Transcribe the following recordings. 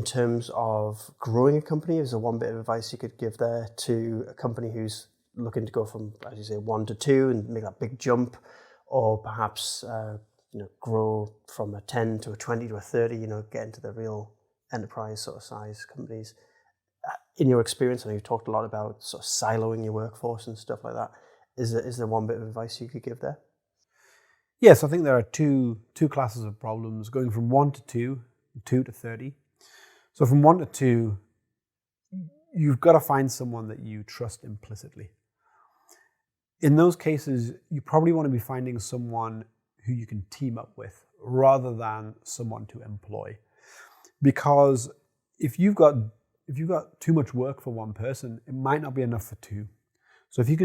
In terms of growing a company, is there one bit of advice you could give there to a company who's looking to go from, as you say, 1 to 2 and make that big jump, or perhaps grow from a 10 to a 20 to a 30, get into the real enterprise sort of size companies? In your experience, I know you've talked a lot about sort of siloing your workforce and stuff like that. Is there one bit of advice you could give there? Yes, I think there are two classes of problems going from 1 to 2, 2 to 30. So from 1 to 2, you've got to find someone that you trust implicitly. In those cases, you probably want to be finding someone who you can team up with rather than someone to employ. Because if you've got too much work for one person, it might not be enough for two. So if you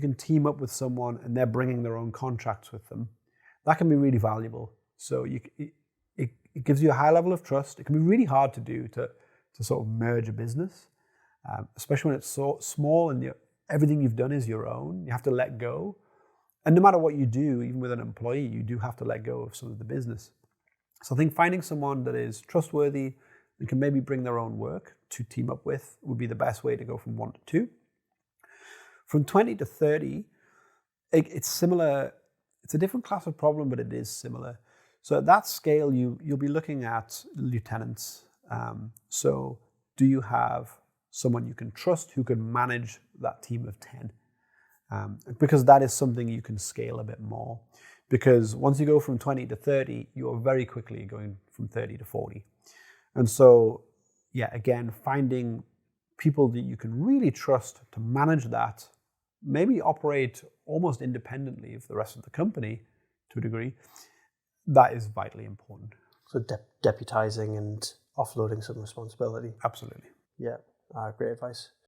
can team up with someone and they're bringing their own contracts with them, that can be really valuable. So it gives you a high level of trust. It can be really hard to do to sort of merge a business, especially when it's so small and everything you've done is your own. You have to let go. And no matter what you do, even with an employee, you do have to let go of some of the business. So I think finding someone that is trustworthy and can maybe bring their own work to team up with would be the best way to go from 1 to 2. From 20 to 30, it's similar. It's a different class of problem, but it is similar. So at that scale, you'll be looking at lieutenants. So do you have someone you can trust who can manage that team of 10? Because that is something you can scale a bit more. Because once you go from 20 to 30, you are very quickly going from 30 to 40. And so, again, finding people that you can really trust to manage that, maybe operate almost independently of the rest of the company to a degree, that is vitally important. So deputizing and offloading some responsibility. Absolutely. Yeah, great advice.